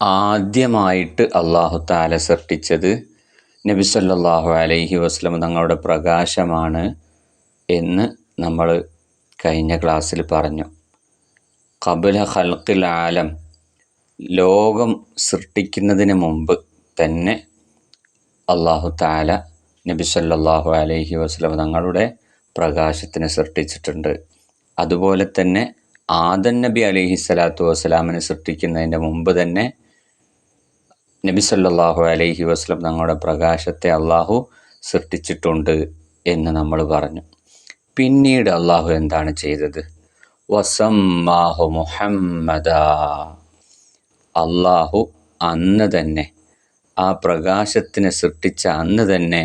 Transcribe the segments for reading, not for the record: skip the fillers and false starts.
ആദ്യമായിട്ട് അല്ലാഹു തആല സൃഷ്ടിച്ചത് നബി സല്ലല്ലാഹു അലൈഹി വസല്ലം തങ്ങളുടെ പ്രകാശമാണ് എന്ന് നമ്മൾ കഴിഞ്ഞ ക്ലാസ്സിൽ പറഞ്ഞു. ഖബ്ല ഖൽഖിൽ ആലം, ലോകം സൃഷ്ടിക്കുന്നതിന് മുമ്പ് തന്നെ അല്ലാഹു തആല നബി സല്ലല്ലാഹു അലൈഹി വസല്ലം തങ്ങളുടെ പ്രകാശത്തിനെ സൃഷ്ടിച്ചിട്ടുണ്ട്. അതുപോലെ തന്നെ ആദം നബി അലൈഹിസ്സലാത്തു വസ്സലാമിനെ സൃഷ്ടിക്കുന്നതിൻ്റെ മുമ്പ് തന്നെ നബി സല്ലല്ലാഹു അലൈഹി വസല്ലം തങ്ങളുടെ പ്രകാശത്തെ അള്ളാഹു സൃഷ്ടിച്ചിട്ടുണ്ട് എന്ന് നമ്മൾ പറഞ്ഞു. പിന്നീട് അള്ളാഹു എന്താണ് ചെയ്തത്? വസമ്മാഹു മുഹമ്മദ, അള്ളാഹു അന്ന് തന്നെ, ആ പ്രകാശത്തിനെ സൃഷ്ടിച്ച അന്ന് തന്നെ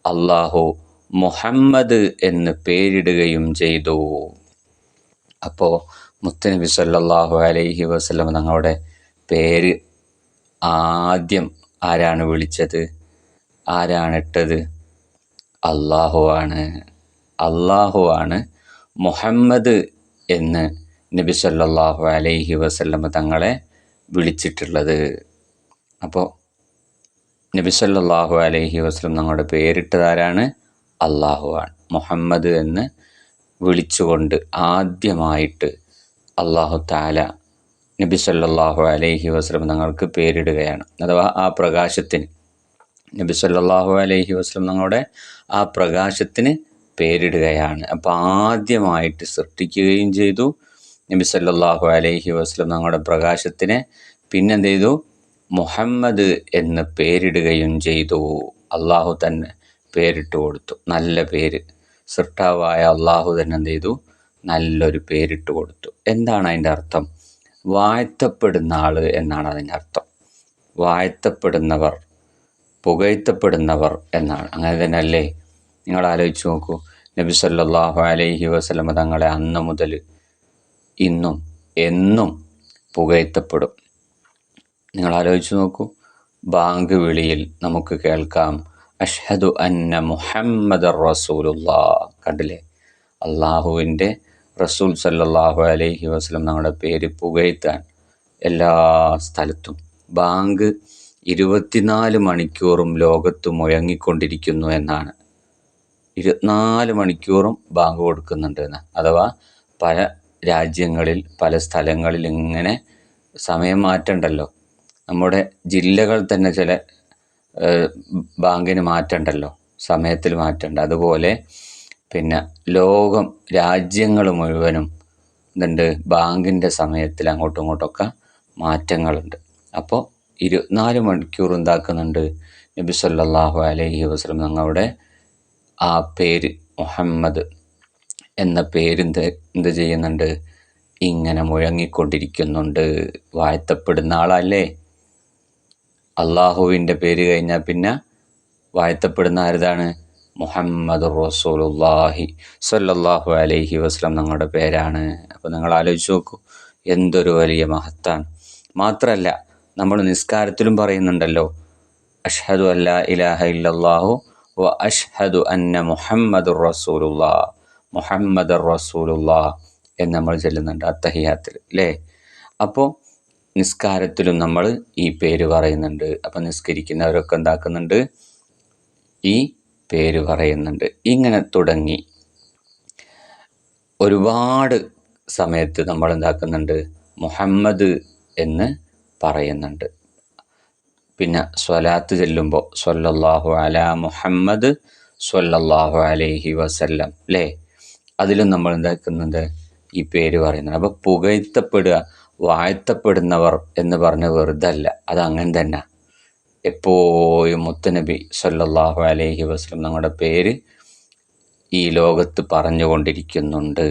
അള്ളാഹു മുഹമ്മദ് എന്ന് പേരിടുകയും ചെയ്തു. അപ്പോൾ മുത്തുനബി സല്ലല്ലാഹു അലൈഹി വസല്ലം തങ്ങളുടെ പേര് ആദ്യം ആരാണ് വിളിച്ചത്? ആരാണിട്ടത്? അള്ളാഹു ആണ് മുഹമ്മദ് എന്ന് നബി സല്ലല്ലാഹു അലൈഹി വസല്ലം തങ്ങളെ വിളിച്ചിട്ടുള്ളത്. അപ്പോൾ നബി സല്ലല്ലാഹു അലൈഹി വസല്ലം തങ്ങളുടെ പേരിട്ടത് ആരാണ്? അള്ളാഹു ആണ്. മുഹമ്മദ് എന്ന് വിളിച്ചുകൊണ്ട് ആദ്യമായിട്ട് അല്ലാഹു തആല നബി സല്ലല്ലാഹു അലൈഹി വസല്ലം തങ്ങൾക്ക് പേരിടുകയാണ്. അഥവാ ആ പ്രകാശത്തിന്, നബി സല്ലല്ലാഹു അലൈഹി വസല്ലം തങ്ങളുടെ ആ പ്രകാശത്തിന് പേരിടുകയാണ്. അപ്പോൾ ആദ്യമായിട്ട് സൃഷ്ടിക്കുകയും ചെയ്തു നബി സല്ലല്ലാഹു അലൈഹി വസല്ലം തങ്ങളുടെ പ്രകാശത്തിനെ. പിന്നെന്ത് ചെയ്തു? മുഹമ്മദ് എന്ന് പേരിടുകയും ചെയ്തു. അള്ളാഹു തന്നെ പേരിട്ട് കൊടുത്തു, നല്ല പേര്. സൃഷ്ടാവായ അള്ളാഹു തന്നെ എന്ത് ചെയ്തു? നല്ലൊരു പേരിട്ട് കൊടുത്തു. എന്താണ് അതിൻ്റെ അർത്ഥം? വാഴ്ത്തപ്പെടുന്ന ആൾ എന്നാണ് അതിൻ്റെ അർത്ഥം. വാഴ്ത്തപ്പെടുന്നവർ, പുകഴ്ത്തപ്പെടുന്നവർ എന്നാണ്. അങ്ങനെ തന്നെ അല്ലേ? നിങ്ങൾ ആലോചിച്ച് നോക്കൂ. നബി സല്ലല്ലാഹു അലൈഹി വസല്ലം തങ്ങളെ അന്ന് മുതൽ ഇന്നും എന്നും പുകഴ്ത്തപ്പെടും. നിങ്ങൾ ആലോചിച്ച് നോക്കൂ. ബാങ്ക് വിളിയിൽ നമുക്ക് കേൾക്കാം, അഷ്ഹദു അന്ന മുഹമ്മദർ റസൂലുള്ളാഹ്. കണ്ടില്ലേ? അള്ളാഹുവിൻ്റെ റസൂൽ സല്ലല്ലാഹു അലൈഹി വസല്ലം നമ്മുടെ പേര് പുകഴ്ത്താൻ എല്ലാ സ്ഥലത്തും. ബാങ്ക് 24 മണിക്കൂറും ലോകത്ത് മുഴങ്ങിക്കൊണ്ടിരിക്കുന്നു എന്നാണ്. 24 മണിക്കൂറും ബാങ്ക് കൊടുക്കുന്നുണ്ട് എന്ന്. അഥവാ പല രാജ്യങ്ങളിൽ, പല സ്ഥലങ്ങളിൽ ഇങ്ങനെ സമയം മാറ്റമുണ്ടല്ലോ. നമ്മുടെ ജില്ലകൾ തന്നെ ചില ബാങ്കിന് മാറ്റമുണ്ടല്ലോ, സമയത്തിൽ മാറ്റമുണ്ട്. അതുപോലെ പിന്നെ ലോകം, രാജ്യങ്ങൾ മുഴുവനും എന്തുണ്ട്? ബാങ്കിൻ്റെ സമയത്തിൽ അങ്ങോട്ടും ഇങ്ങോട്ടൊക്കെ മാറ്റങ്ങളുണ്ട്. അപ്പോൾ 24 മണിക്കൂർ എന്താക്കുന്നുണ്ട്? നബി സല്ലല്ലാഹു അലൈഹി വസല്ലം തങ്ങളുടെ ആ പേര് മുഹമ്മദ് എന്ന പേര് എന്ത് ചെയ്യുന്നുണ്ട്? ഇങ്ങനെ മുഴങ്ങിക്കൊണ്ടിരിക്കുന്നുണ്ട്. വാഴ്ത്തപ്പെടുന്ന ആളല്ലേ? അള്ളാഹുവിൻ്റെ പേര് കഴിഞ്ഞാൽ പിന്നെ വാഴ്ത്തപ്പെടുന്ന ആരതാണ്? മുഹമ്മദുർ റസൂലുള്ളാഹി സ്വല്ലല്ലാഹു അലൈഹി വസല്ലം തങ്ങളുടെ പേരാണ്. അപ്പോൾ നിങ്ങൾ ആലോചിച്ച് നോക്കൂ, എന്തൊരു വലിയ മഹത്താണ്. മാത്രമല്ല, നമ്മൾ നിസ്കാരത്തിലും പറയുന്നുണ്ടല്ലോ, അഷ്ഹദു അല്ലാ ഇലാഹ ഇല്ലല്ലാഹു വ അഷ്ഹദു അന്ന മുഹമ്മദുർ റസൂലുള്ളാഹ്, മുഹമ്മദുർ റസൂലുള്ളാഹ് എന്ന് നമ്മൾ ചൊല്ലുന്നുണ്ട് അത്തഹിയാത്തിൽ, അല്ലേ? അപ്പോൾ നിസ്കാരത്തിലും നമ്മൾ ഈ പേര് പറയുന്നുണ്ട്. അപ്പം നിസ്കരിക്കുന്നവരൊക്കെ എന്താക്കുന്നുണ്ട്? ഈ പേര് പറയുന്നുണ്ട്. ഇങ്ങനെ തുടങ്ങി ഒരുപാട് സമയത്ത് നമ്മൾ എന്താക്കുന്നുണ്ട്? മുഹമ്മദ് എന്ന് പറയുന്നുണ്ട്. പിന്നെ സ്വലാത്ത് ചെല്ലുമ്പോൾ സ്വല്ലല്ലാഹു അലാ മുഹമ്മദ് സ്വല്ലല്ലാഹു അലൈഹി വസല്ലം, അല്ലേ? അതിലും നമ്മൾ എന്താക്കുന്നുണ്ട്? ഈ പേര് പറയുന്നുണ്ട്. അപ്പോൾ പുകഴ്ത്തപ്പെടുക, വാഴ്ത്തപ്പെടുന്നവർ എന്ന് പറഞ്ഞ് വെറുതെ അല്ല, അതങ്ങനെ തന്നെ. എപ്പോഴും മുത്തുനബി സല്ലല്ലാഹു അലൈഹി വസല്ലം നമ്മുടെ പേര് ഈ ലോകത്ത് പറഞ്ഞുകൊണ്ടിരിക്കുന്നുണ്ട്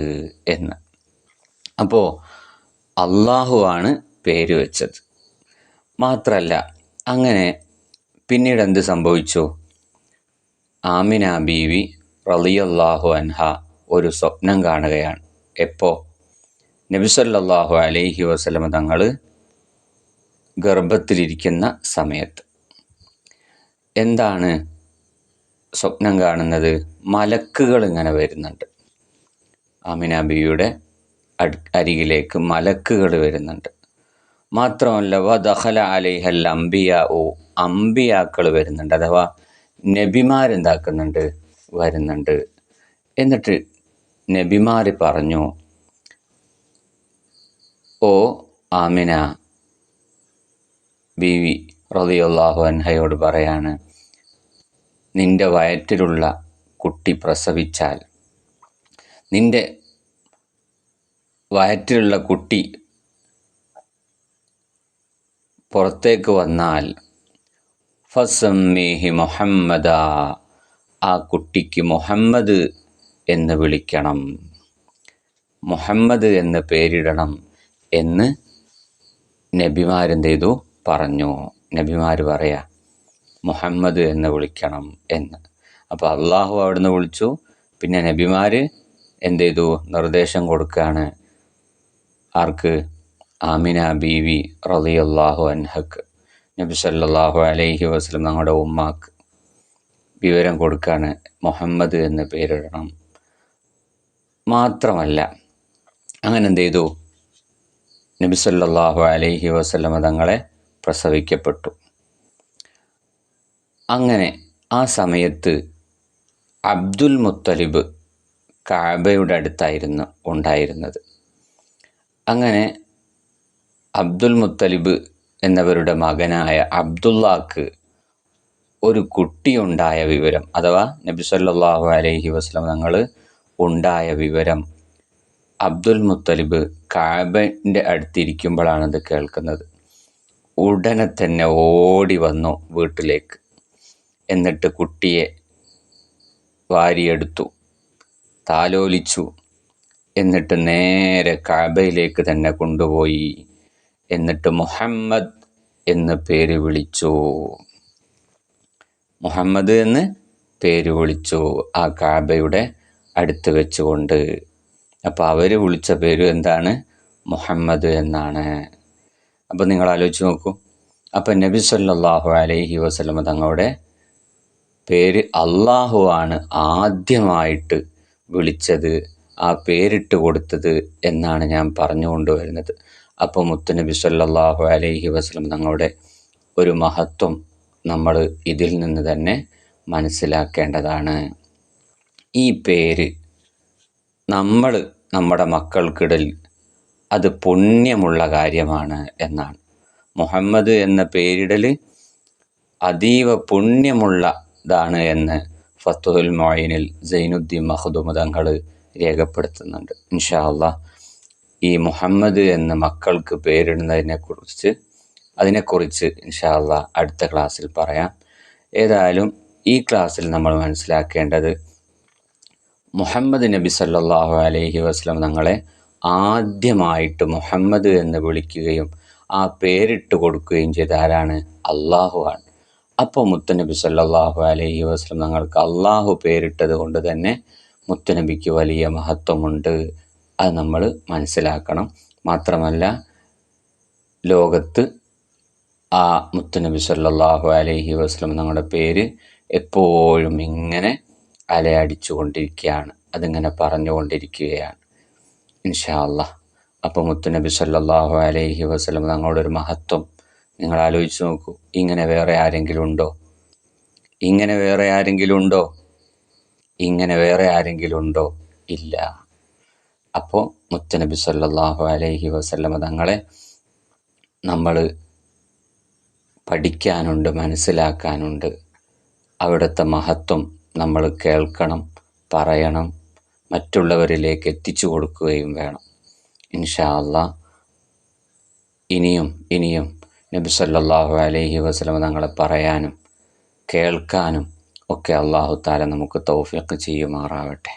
എന്ന്. അപ്പോൾ അള്ളാഹു ആണ് പേര് വെച്ചത്. മാത്രമല്ല, അങ്ങനെ പിന്നീട് എന്ത് സംഭവിച്ചു? ആമിന ബീവി റളിയല്ലാഹു അൻഹ ഒരു സ്വപ്നം കാണുകയാണ്. എപ്പോൾ? നബി സല്ലല്ലാഹു അലൈഹി വസല്ലം തങ്ങൾ ഗർഭത്തിലിരിക്കുന്ന സമയത്ത്. എന്താണ് സ്വപ്നം കാണുന്നത്? മലക്കുകൾ ഇങ്ങനെ വരുന്നുണ്ട്. ആമിന ബീവിയുടെ അരികിലേക്ക് മലക്കുകൾ വരുന്നുണ്ട്. മാത്രമല്ല വദഖല അലൈഹൽ അംബിയാഉ, അംബിയാക്കൾ വരുന്നുണ്ട്, അഥവാ നബിമാരെന്താക്കുന്നുണ്ട്, വരുന്നുണ്ട്. എന്നിട്ട് നബിമാർ പറഞ്ഞു, ഓ ആമിന ബീവി റളിയല്ലാഹു അൻഹയോട് പറയാണ്, നിന്റെ വയറ്റിലുള്ള കുട്ടി പ്രസവിച്ചാൽ, നിന്റെ വയറ്റിലുള്ള കുട്ടി പുറത്തേക്ക് വന്നാൽ ഫസമ്മീഹി മുഹമ്മദ, ആ കുട്ടിക്ക് മുഹമ്മദ് എന്ന് വിളിക്കണം, മുഹമ്മദ് എന്ന് പേരിടണം എന്ന് നബിമാരെന്ത് ചെയ്തു, പറഞ്ഞു. നബിമാർ പറയാ മുഹമ്മദ് എന്ന് വിളിക്കണം എന്ന്. അപ്പോൾ അള്ളാഹു അവിടുന്ന് വിളിച്ചു. പിന്നെ നബിമാർ എന്ത് ചെയ്തു, നിർദ്ദേശം കൊടുക്കുകയാണ്. ആർക്ക്? ആമിന ബീവി റളിയല്ലാഹു അൻഹക്ക്, നബി സല്ലല്ലാഹു അലൈഹി വസല്ലം ഞങ്ങളുടെ ഉമ്മാക്ക് വിവരം കൊടുക്കുകയാണ്, മുഹമ്മദ് എന്ന് പേരിടണം. മാത്രമല്ല അങ്ങനെ എന്ത് ചെയ്തു, നബി സല്ലല്ലാഹു അലൈഹി വസല്ലം തങ്ങളെ പ്രസവിക്കപ്പെട്ടു. അങ്ങനെ ആ സമയത്ത് അബ്ദുൽ മുത്തലിബ് കഅബയുടെ അടുത്തായിരുന്നു ഉണ്ടായിരുന്നത്. അങ്ങനെ അബ്ദുൽ മുത്തലിബ് എന്നവരുടെ മകനായ അബ്ദുള്ളാക്ക് ഒരു കുട്ടിയുണ്ടായ വിവരം, അഥവാ നബി സല്ലല്ലാഹു അലൈഹി വസല്ലം തങ്ങൾ ഉണ്ടായ വിവരം അബ്ദുൽ മുത്തലിബ് കഅബയുടെ അടുത്തിരിക്കുമ്പോഴാണത് കേൾക്കുന്നത്. ഉടനെ തന്നെ ഓടി വന്നു വീട്ടിലേക്ക്. എന്നിട്ട് കുട്ടിയെ വാരിയെടുത്തു, താലോലിച്ചു. എന്നിട്ട് നേരെ കഅബയിലേക്ക് തന്നെ കൊണ്ടുപോയി. എന്നിട്ട് മുഹമ്മദ് എന്ന് പേര് വിളിച്ചു, മുഹമ്മദ് എന്ന് പേര് വിളിച്ചു ആ കഅബയുടെ അടുത്ത് വെച്ചുകൊണ്ട്. അപ്പോൾ അവർ വിളിച്ച പേര് എന്താണ്? മുഹമ്മദ് എന്നാണ്. അപ്പോൾ നിങ്ങൾ ആലോചിച്ച് നോക്കൂ. അപ്പോൾ നബി സല്ലല്ലാഹു അലൈഹി വസല്ലം തങ്ങളുടെ പേര് അള്ളാഹു ആണ് ആദ്യമായിട്ട് വിളിച്ചത്, ആ പേരിട്ട് കൊടുത്തത് എന്നാണ് ഞാൻ പറഞ്ഞു കൊണ്ടുവരുന്നത്. അപ്പോൾ മുത്തുനബി സല്ലല്ലാഹു അലൈഹി വസല്ലം തങ്ങളുടെ ഒരു മഹത്വം നമ്മൾ ഇതിൽ നിന്ന് തന്നെ മനസ്സിലാക്കേണ്ടതാണ്. ഈ പേര് നമ്മൾ നമ്മുടെ മക്കൾക്കിടയിൽ അത് പുണ്യമുള്ള കാര്യമാണ് എന്നാണ്. മുഹമ്മദ് എന്ന പേരിടൽ അതീവ പുണ്യമുള്ളതാണ് എന്ന് ഫത്ഹുൽ മുഈനിൽ സൈനുദ്ദീൻ മഖ്ദൂം തങ്ങൾ രേഖപ്പെടുത്തുന്നുണ്ട്. ഇൻഷാ അല്ലാഹ് ഈ മുഹമ്മദ് എന്ന മക്കൾക്ക് അതിനെക്കുറിച്ച് ഇൻഷാ അല്ലാഹ് അടുത്ത ക്ലാസ്സിൽ പറയാം. ഏതായാലും ഈ ക്ലാസ്സിൽ നമ്മൾ മനസ്സിലാക്കേണ്ടത്, മുഹമ്മദ് നബി സല്ലല്ലാഹു അലൈഹി വസല്ലം തങ്ങളെ ആദ്യമായിട്ട് മുഹമ്മദ് എന്ന് വിളിക്കുകയും ആ പേരിട്ട് കൊടുക്കുകയും ചെയ്ത ആരാണ്? അള്ളാഹു ആണ്. അപ്പോൾ മുത്തുനബി സല്ലല്ലാഹു അലൈഹി വസല്ലം തങ്ങൾക്ക് അള്ളാഹു പേരിട്ടത് കൊണ്ട് തന്നെ മുത്തുനബിക്ക് വലിയ മഹത്വമുണ്ട്. അത് നമ്മൾ മനസ്സിലാക്കണം. മാത്രമല്ല ലോകത്ത് ആ മുത്തുനബി സല്ലല്ലാഹു അലൈഹി വസല്ലം തങ്ങളുടെ പേര് എപ്പോഴും ഇങ്ങനെ അലയടിച്ചു കൊണ്ടിരിക്കുകയാണ്, അതിങ്ങനെ പറഞ്ഞുകൊണ്ടിരിക്കുകയാണ് ഇൻഷാ അല്ലാഹ്. അപ്പോൾ മുത്തുനബി സല്ലല്ലാഹു അലൈഹി വസല്ലം തങ്ങളുടെ ഒരു മഹത്വം നിങ്ങൾ ആലോചിച്ച് നോക്കൂ. ഇങ്ങനെ വേറെ ആരെങ്കിലും ഉണ്ടോ? ഇങ്ങനെ വേറെ ആരെങ്കിലും ഉണ്ടോ? ഇല്ല. അപ്പോൾ മുത്തുനബി സല്ലല്ലാഹു അലൈഹി വസല്ലം തങ്ങളെ നമ്മൾ പഠിക്കാനുണ്ട്, മനസ്സിലാക്കാനുണ്ട്. അവിടുത്തെ മഹത്വം നമ്മൾ കേൾക്കണം, പറയണം, മറ്റുള്ളവരിലേക്ക് എത്തിച്ചു കൊടുക്കുകയും വേണം ഇൻഷാ അല്ലാഹ്. ഇനിയും നബി സല്ലല്ലാഹു അലൈഹി വസല്ലം തങ്ങളെ പറയാനും കേൾക്കാനും ഒക്കെ അല്ലാഹു തആല നമുക്ക് തൗഫീഖ് ചെയ്യുമാറാവട്ടെ.